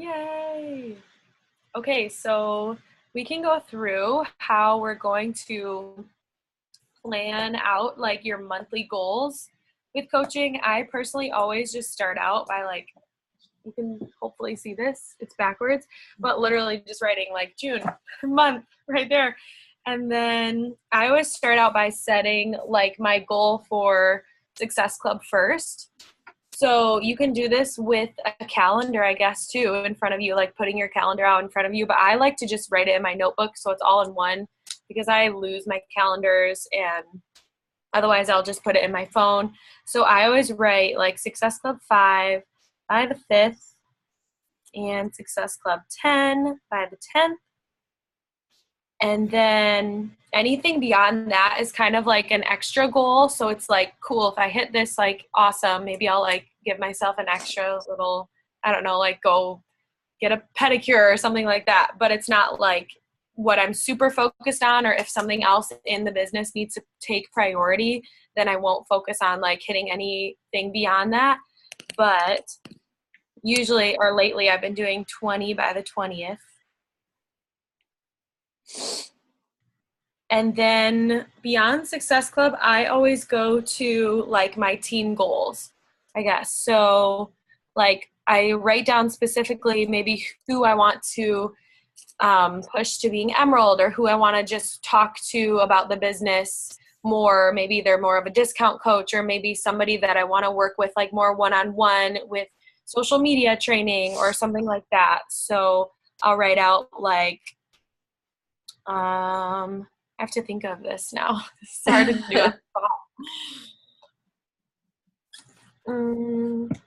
Yay. Okay, so we can go through how we're going to plan out like your monthly goals with coaching. I personally always just start out by like, you can hopefully see this, it's backwards, but literally just writing like June month right there. And then I always start out by setting like my goal for Success Club first. So you can do this with a calendar, I guess, too, in front of you, like putting your calendar out in front of you. But I like to just write it in my notebook so it's all in one because I lose my calendars and otherwise I'll just put it in my phone. So I always write like Success Club 5 by the 5th and Success Club 10 by the 10th. And then anything beyond that is kind of like an extra goal. So it's like, cool, if I hit this, like, awesome. Maybe I'll like give myself an extra little, I don't know, like go get a pedicure or something like that. But it's not like what I'm super focused on, or if something else in the business needs to take priority, then I won't focus on like hitting anything beyond that. But usually or lately I've been doing 20 by the 20th. And then beyond Success Club, I always go to like my team goals, I guess. So like I write down specifically maybe who I want to push to being Emerald, or who I want to just talk to about the business more. Maybe they're more of a discount coach, or maybe somebody that I want to work with like more one-on-one with social media training or something like that. So I'll write out like, I have to think of this now. It's hard to do on the spot.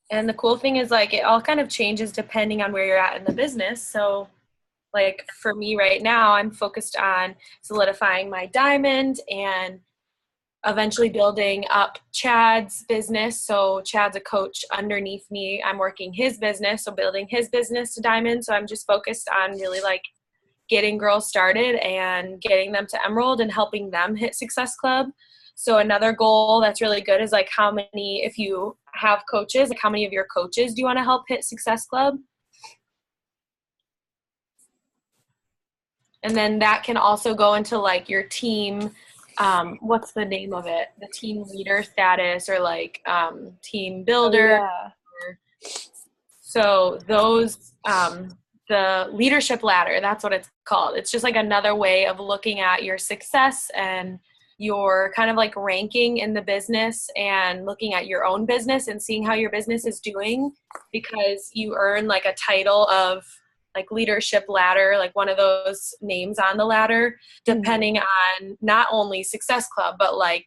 And the cool thing is like it all kind of changes depending on where you're at in the business. So like for me right now, I'm focused on solidifying my diamond and eventually building up Chad's business. So Chad's a coach underneath me. I'm working his business, so building his business to diamond. So I'm just focused on really like getting girls started and getting them to Emerald and helping them hit Success Club. So another goal that's really good is like how many, if you have coaches, like how many of your coaches do you want to help hit Success Club? And then that can also go into like your team, what's the name of it? The team leader status, or like team builder. Oh, yeah. So those, the leadership ladder, that's what it's called. It's just like another way of looking at your success and your kind of like ranking in the business and looking at your own business and seeing how your business is doing, because you earn like a title of like leadership ladder, like one of those names on the ladder, depending on not only Success Club, but like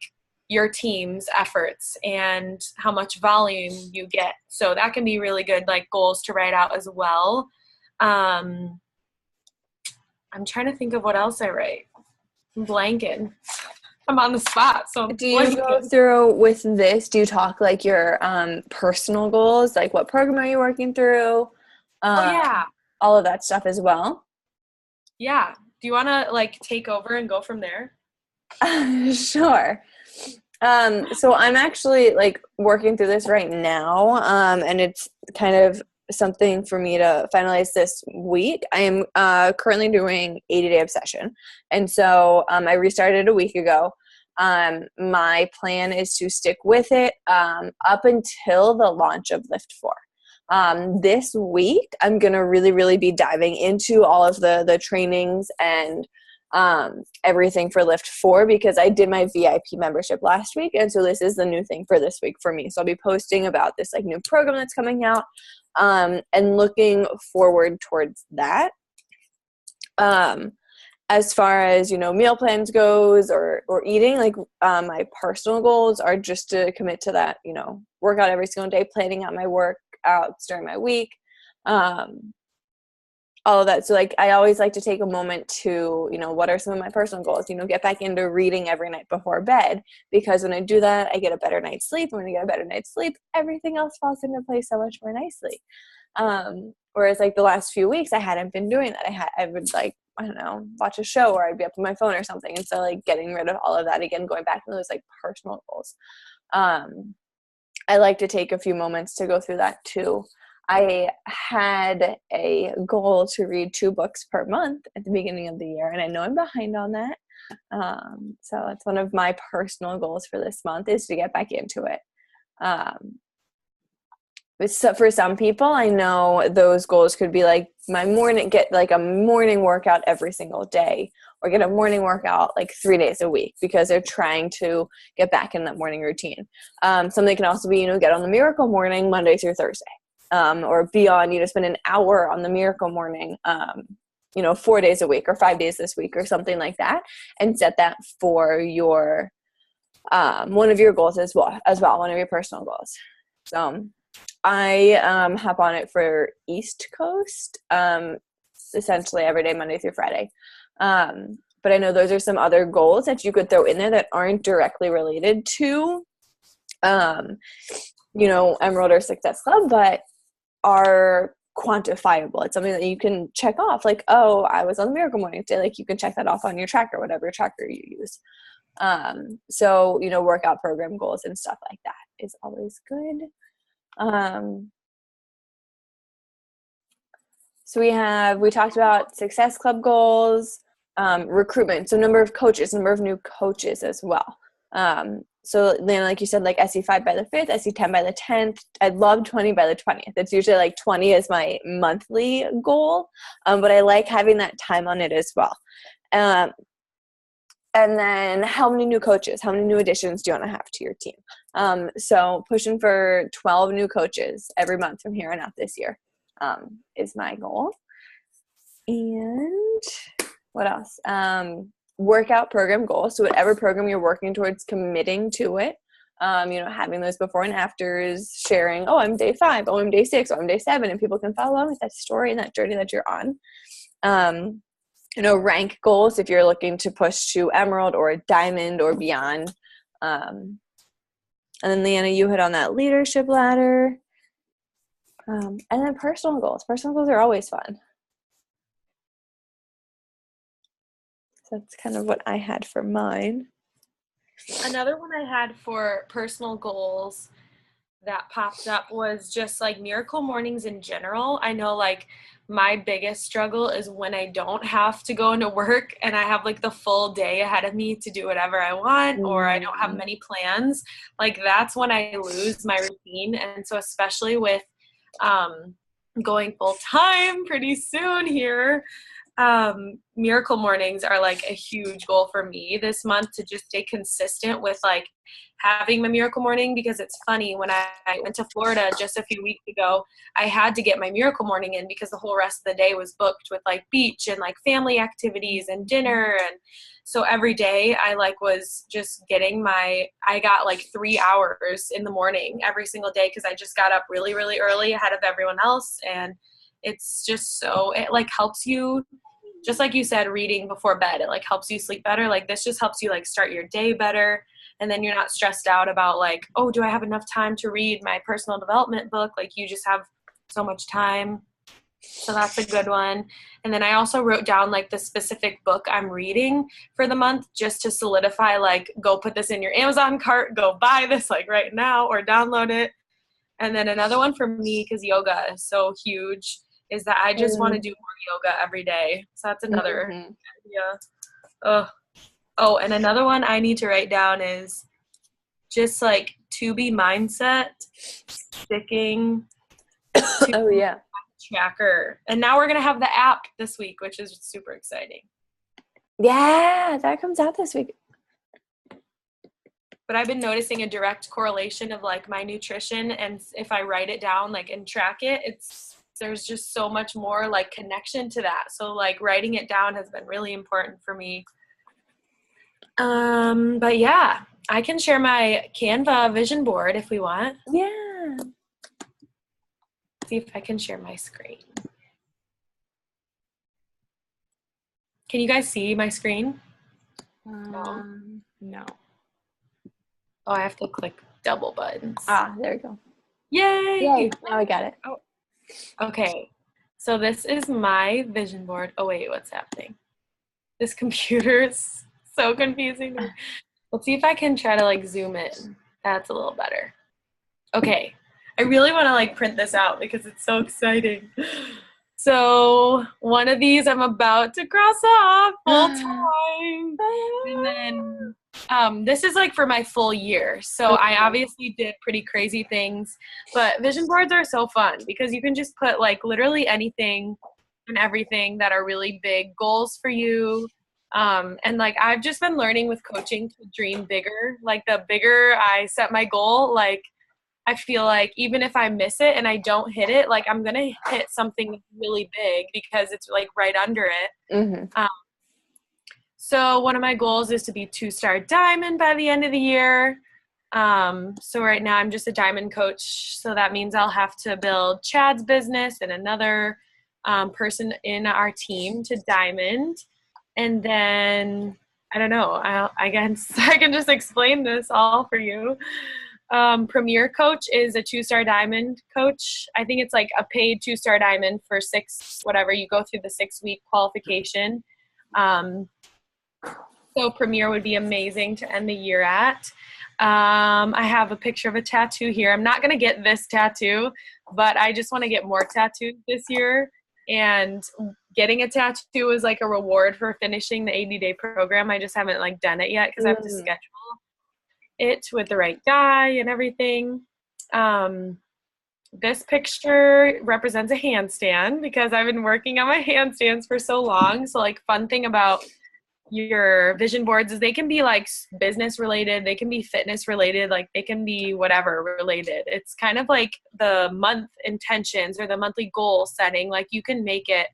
your team's efforts and how much volume you get. So that can be really good, like goals to write out as well. I'm trying to think of what else I write. I'm blanking. I'm on the spot. So do you go through with this? Do you talk like your personal goals? Like what program are you working through? yeah. All of that stuff as well. Yeah. Do you want to like take over and go from there? Sure. So I'm actually like working through this right now, and it's kind of something for me to finalize this week. I am currently doing 80-day obsession, and so I restarted a week ago. My plan is to stick with it up until the launch of Lift 4. This week, I'm going to really be diving into all of the trainings and everything for Lift 4, because I did my VIP membership last week, and so this is the new thing for this week for me. So I'll be posting about this like new program that's coming out, and looking forward towards that. As far as, meal plans goes or eating, like my personal goals are just to commit to that, workout every single day, planning out my workouts during my week, all of that. So like I always like to take a moment to, what are some of my personal goals, get back into reading every night before bed, because when I do that, I get a better night's sleep. And when I get a better night's sleep, everything else falls into place so much more nicely. Whereas like the last few weeks I hadn't been doing that. I would like I don't know, watch a show, or I'd be up on my phone or something. And so like getting rid of all of that again, going back to those like personal goals. I like to take a few moments to go through that too. I had a goal to read 2 books per month at the beginning of the year, and I know I'm behind on that. So it's one of my personal goals for this month is to get back into it. So for some people, I know those goals could be like get like a morning workout every single day, or get a morning workout like 3 days a week because they're trying to get back in that morning routine. Something can also be, get on the Miracle Morning Monday through Thursday, or beyond, spend an hour on the Miracle Morning, 4 days a week or 5 days this week or something like that, and set that for your one of your goals as well, one of your personal goals. So I hop on it for East Coast, essentially every day, Monday through Friday. But I know those are some other goals that you could throw in there that aren't directly related to, Emerald or Success Club, but are quantifiable. It's something that you can check off, like, oh, I was on the Miracle Morning today. Like, you can check that off on your tracker, whatever tracker you use. So workout program goals and stuff like that is always good. So we talked about Success Club goals, recruitment, so number of coaches, number of new coaches as well. So then, like you said, like SE5 by the 5th, SE10 by the 10th. I'd love 20 by the 20th. It's usually like 20 is my monthly goal, but I like having that time on it as well. And then how many new coaches, how many new additions do you want to have to your team? So pushing for 12 new coaches every month from here on out this year is my goal. And what else? Workout program goals. So whatever program you're working towards, committing to it, having those before and afters, sharing, oh, I'm day 5, oh, I'm day 6, oh, I'm day 7, and people can follow along with that story and that journey that you're on. Rank goals if you're looking to push to Emerald or Diamond or beyond. And then Leanna, you hit on that leadership ladder. And then personal goals. Personal goals are always fun. So that's kind of what I had for mine. Another one I had for personal goals that popped up was just like Miracle Mornings in general. I know like my biggest struggle is when I don't have to go into work and I have like the full day ahead of me to do whatever I want, or I don't have many plans. Like that's when I lose my routine. And so especially with going full time pretty soon here, Miracle Mornings are like a huge goal for me this month, to just stay consistent with like having my Miracle Morning. Because it's funny, when I went to Florida just a few weeks ago, I had to get my Miracle Morning in because the whole rest of the day was booked with like beach and like family activities and dinner. And so every day I like was just I got like 3 hours in the morning every single day, because I just got up really, really early ahead of everyone else. And it's just it like helps you, just like you said, reading before bed, it like helps you sleep better. Like this just helps you like start your day better. And then you're not stressed out about like, oh, do I have enough time to read my personal development book? Like you just have so much time. So that's a good one. And then I also wrote down like the specific book I'm reading for the month, just to solidify, like, go put this in your Amazon cart, go buy this like right now, or download it. And then another one for me, because yoga is so huge, is that I just want to do more yoga every day. So that's another idea. Oh, and another one I need to write down is just like to be mindset, sticking to tracker. And now we're going to have the app this week, which is super exciting. Yeah, that comes out this week. But I've been noticing a direct correlation of like my nutrition, and if I write it down like and track it, there's just so much more like connection to that. So like writing it down has been really important for me. But yeah, I can share my Canva vision board if we want. Yeah. See if I can share my screen. Can you guys see my screen? No. Oh, I have to click double buttons. There we go. Yay! Now I got it. Oh. Okay. So this is my vision board. Oh wait, what's happening? This computer is so confusing. Let's see if I can try to like zoom in. That's a little better. Okay. I really want to like print this out because it's so exciting. So one of these I'm about to cross off full time. And then this is like for my full year. So I obviously did pretty crazy things, but vision boards are so fun because you can just put like literally anything and everything that are really big goals for you. And like I've just been learning with coaching to dream bigger. Like the bigger I set my goal, like I feel like even if I miss it and I don't hit it, like I'm going to hit something really big because it's like right under it. Mm-hmm. So one of my goals is to be 2-star diamond by the end of the year. So right now I'm just a diamond coach. So that means I'll have to build Chad's business and another person in our team to diamond. And then, I don't know, I guess I can just explain this all for you. Premier coach is a 2-star diamond coach. I think it's like a paid 2-star diamond for 6, whatever. You go through the 6-week qualification. So Premier would be amazing to end the year at. I have a picture of a tattoo here. I'm not going to get this tattoo, but I just want to get more tattoos this year. And getting a tattoo is like a reward for finishing the 80-day program. I just haven't like done it yet because I have to schedule it with the right guy and everything. This picture represents a handstand because I've been working on my handstands for so long. So like fun thing about your vision boards is they can be like business related, they can be fitness related, like they can be whatever related. It's kind of like the month intentions or the monthly goal setting. Like you can make it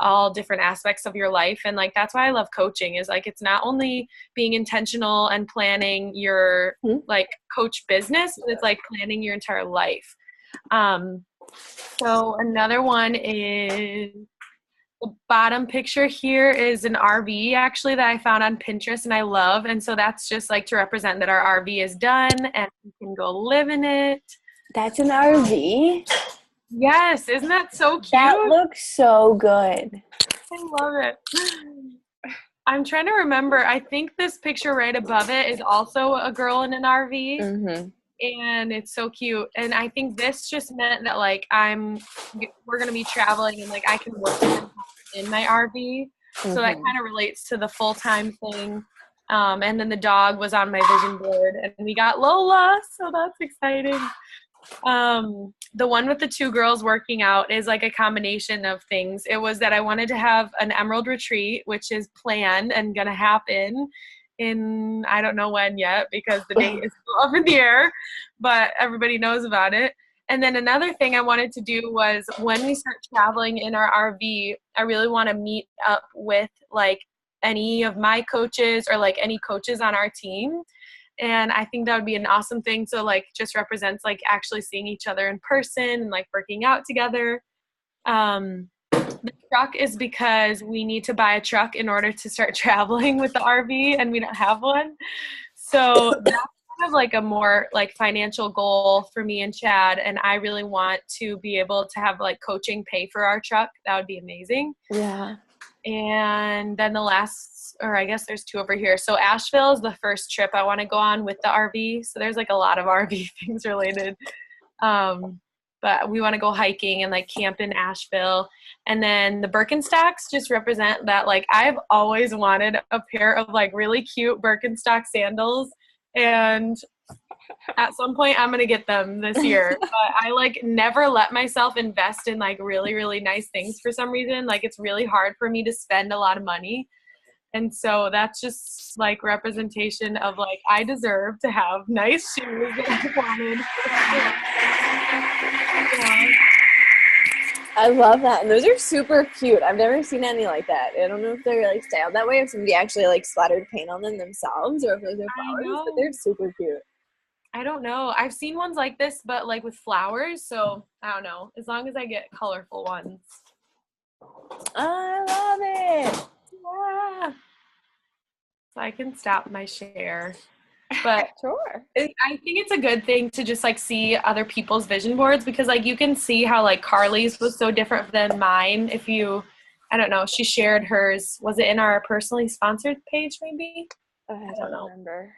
all different aspects of your life. And like that's why I love coaching is like it's not only being intentional and planning your like coach business, but it's like planning your entire life. So another one is the bottom picture here is an RV actually that I found on Pinterest and I love. And so that's just like to represent that our RV is done and we can go live in it. That's an RV? Yes. Isn't that so cute? That looks so good. I love it. I'm trying to remember. I think this picture right above it is also a girl in an RV. Mm-hmm. And it's so cute. And I think this just meant that like we're going to be traveling and like I can work in my RV. Mm-hmm. So that kind of relates to the full-time thing. And then the dog was on my vision board and we got Lola. So that's exciting. The one with the 2 girls working out is like a combination of things. It was that I wanted to have an Emerald retreat, which is planned and going to happen in, I don't know when yet because the date is still up in the air, but everybody knows about it. And then another thing I wanted to do was when we start traveling in our RV, I really want to meet up with like any of my coaches or like any coaches on our team. And I think that would be an awesome thing. So like just represents like actually seeing each other in person and like working out together. The truck is because we need to buy a truck in order to start traveling with the RV and we don't have one. So that's kind of like a more like financial goal for me and Chad. And I really want to be able to have like coaching pay for our truck. That would be amazing. Yeah. And then the last, or I guess there's 2 over here. So Asheville is the first trip I want to go on with the RV. So there's like a lot of RV things related. But we want to go hiking and like camp in Asheville. And then the Birkenstocks just represent that like I've always wanted a pair of like really cute Birkenstock sandals. And at some point I'm going to get them this year. But I like never let myself invest in like really, really nice things for some reason. Like it's really hard for me to spend a lot of money. And so that's just like representation of like I deserve to have nice shoes that I wanted. Yeah. I love that. And those are super cute. I've never seen any like that. I don't know if they're like styled that way, if somebody actually like splattered paint on them themselves or if those are flowers, but they're super cute. I don't know. I've seen ones like this, but like with flowers. So I don't know. As long as I get colorful ones. I love it. Yeah. So I can stop my share. But sure. I think it's a good thing to just like see other people's vision boards because like you can see how like Carly's was so different than mine if you I don't know, she shared hers. Was it in our personally sponsored page maybe? I don't remember.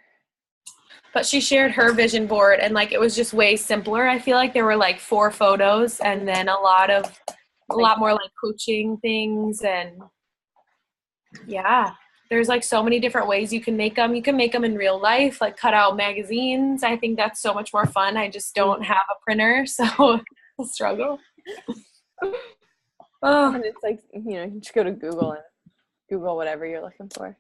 But she shared her vision board, and like it was just way simpler. I feel like there were like 4 photos and then a lot more like coaching things, and yeah, there's like so many different ways you can make them. You can make them in real life, like cut out magazines. I think that's so much more fun. I just don't have a printer, so it's a struggle. Oh, And it's like, you just go to Google and Google whatever you're looking for.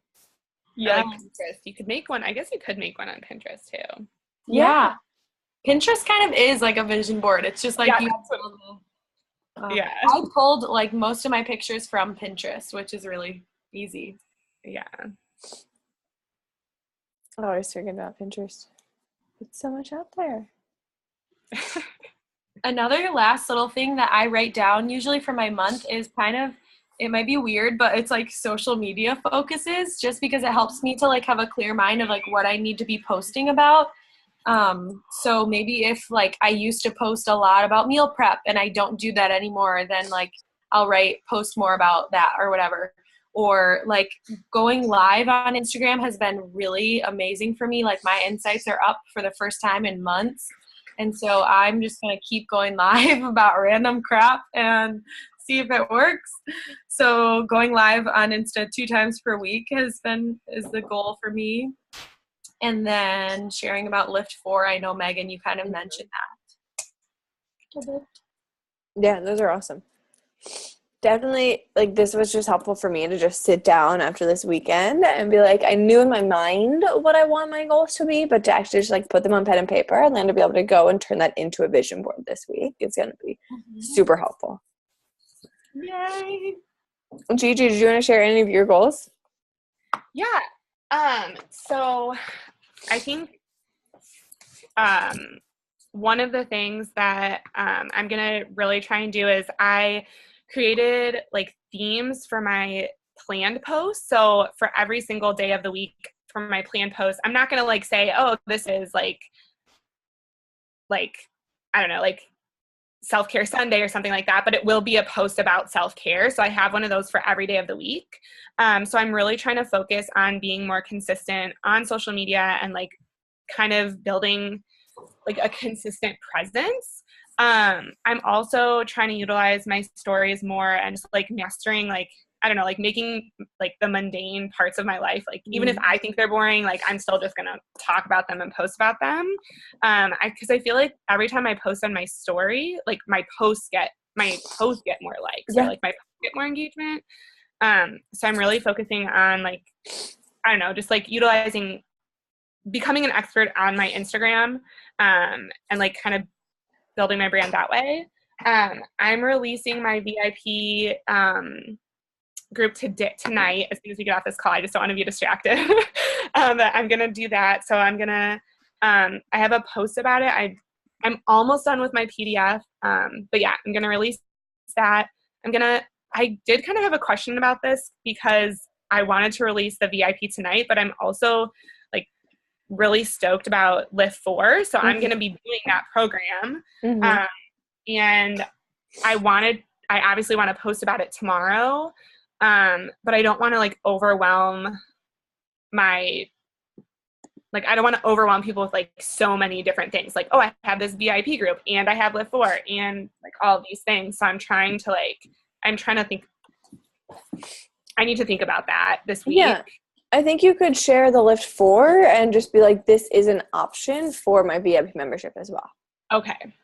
yeah. Or like Pinterest. You could make one. I guess you could make one on Pinterest too. Yeah. Pinterest kind of is like a vision board. It's just like Yeah, yeah. I pulled like most of my pictures from Pinterest, which is really easy. Yeah. I always forget about Pinterest. It's so much out there. Another last little thing that I write down usually for my month is kind of, it might be weird, but it's like social media focuses, just because it helps me to like have a clear mind of like what I need to be posting about. So maybe if like I used to post a lot about meal prep and I don't do that anymore, then like I'll post more about that or whatever. Or like going live on Instagram has been really amazing for me. Like my insights are up for the first time in months. And so I'm just going to keep going live about random crap and see if it works. So going live on Insta 2 times per week is the goal for me. And then sharing about Lift 4. I know, Megan, you kind of mentioned that. Yeah, those are awesome. Definitely, like, this was just helpful for me to just sit down after this weekend and be like, I knew in my mind what I want my goals to be, but to actually just like put them on pen and paper and then to be able to go and turn that into a vision board this week is going to be super helpful. Yay! Gigi, did you want to share any of your goals? Yeah. So I think one of the things that I'm going to really try and do is I created like themes for my planned posts. So for every single day of the week for my planned posts, I'm not going to like say, oh, this is like, I don't know, like self-care Sunday or something like that, but it will be a post about self-care. So I have one of those for every day of the week. So I'm really trying to focus on being more consistent on social media and like kind of building like a consistent presence. I'm also trying to utilize my stories more and just like mastering, like, I don't know, like making like the mundane parts of my life, like even if I think they're boring, like I'm still just gonna talk about them and post about them. Because I feel like every time I post on my story, like my posts get more likes, or like my posts get more engagement. So I'm really focusing on like, I don't know, just like becoming an expert on my Instagram, and like kind of building my brand that way. I'm releasing my VIP group tonight as soon as we get off this call. I just don't want to be distracted. But I'm going to do that. So I'm going to, I have a post about it. I'm almost done with my PDF. But yeah, I'm going to release that. I did kind of have a question about this because I wanted to release the VIP tonight, but I'm also like really stoked about Lift 4. So I'm going to be doing that program. And I obviously want to post about it tomorrow. But I don't want to like overwhelm I don't want to overwhelm people with like so many different things. Like, oh, I have this VIP group and I have Lift 4 and like all of these things. So I'm trying to think, I need to think about that this week. Yeah. I think you could share the Lift 4 and just be like, this is an option for my VIP membership as well. Okay.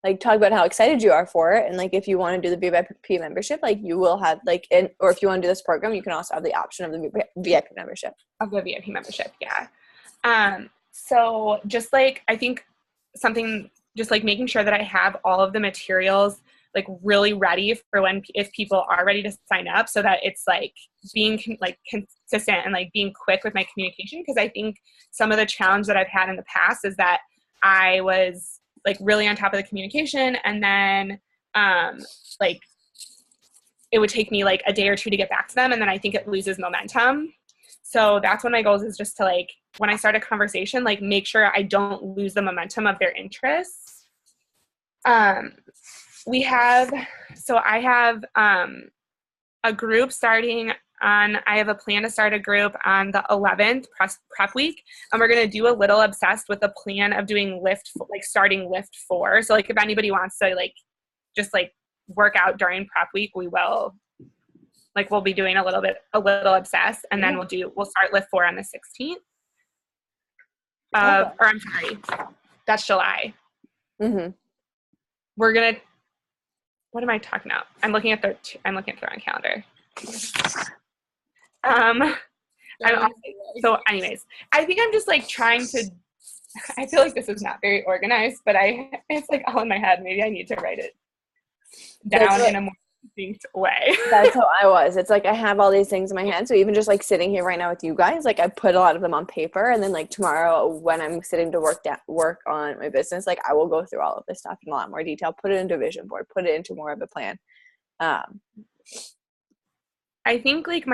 Like talk about how excited you are for it. And like, if you want to do the VIP membership, like you will have like, or if you want to do this program, you can also have the option of the VIP membership. Of the VIP membership. Yeah. So just like, I think something just like making sure that I have all of the materials like really ready for if people are ready to sign up, so that it's like being like consistent and like being quick with my communication. Cause I think some of the challenge that I've had in the past is that I was like really on top of the communication, and then like it would take me like a day or two to get back to them, and then I think it loses momentum. So that's one of my goals, is just to like, when I start a conversation, like make sure I don't lose the momentum of their interests. I have a group starting on, I have a plan to start a group on the 11th prep week, and we're going to do a little obsessed with a plan of doing starting lift 4. So like if anybody wants to like just like work out during prep week, we will. Like we'll be doing a little obsessed, and then we'll start lift 4 on the 16th. Or I'm sorry, that's July. Mm-hmm. We're gonna. What am I talking about? I'm looking at the wrong calendar. So anyways, I think I'm just like trying to. I feel like this is not very organized, but it's like all in my head. Maybe I need to write it down in a more distinct way. That's how I was. It's like I have all these things in my head. So even just like sitting here right now with you guys, like I put a lot of them on paper, and then like tomorrow when I'm sitting to work on my business, like I will go through all of this stuff in a lot more detail, put it into a vision board, put it into more of a plan. I think like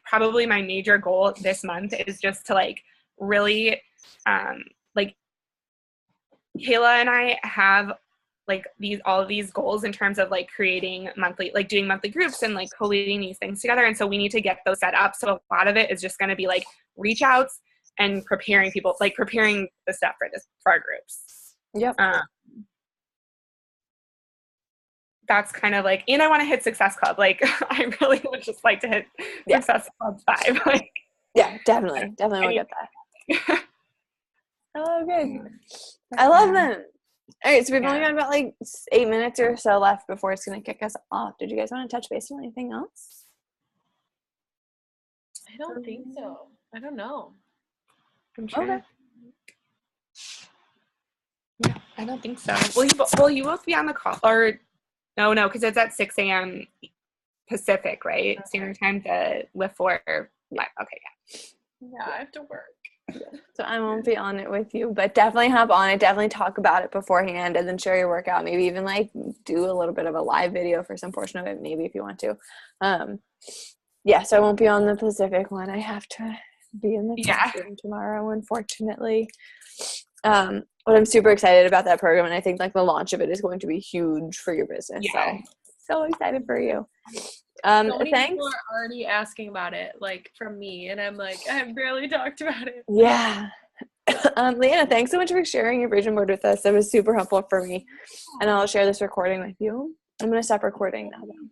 probably my major goal this month is just to like really like Kayla and I have like all of these goals in terms of like creating doing monthly groups and like collating these things together. And so we need to get those set up. So a lot of it is just going to be like reach outs and preparing the stuff for our groups. Yep. That's kind of like, and I want to hit Success Club. Like I really would just like to hit Success Club 5. Like, yeah, definitely will get that. Oh, good. I love them. All right, so we've only got about like 8 minutes or so left before it's going to kick us off. Did you guys want to touch base on anything else? I don't think so. I don't know. I'm trying. Yeah, I don't think so. Will you both be on the call? Or no, because it's at 6 a.m. Pacific, right? Okay. Standard time to lift 4. Okay, yeah, I have to work. So I won't be on it with you, but definitely hop on it. Definitely talk about it beforehand and then share your workout. Maybe even like do a little bit of a live video for some portion of it, maybe if you want to. So I won't be on the Pacific one. I have to be in the classroom tomorrow, unfortunately. But I'm super excited about that program, and I think like the launch of it is going to be huge for your business. Yeah. So excited for you. So many people are already asking about it, like from me, and I'm like, I've barely talked about it. Yeah. Leanna, thanks so much for sharing your vision board with us. That was super helpful for me. And I'll share this recording with you. I'm going to stop recording now, though.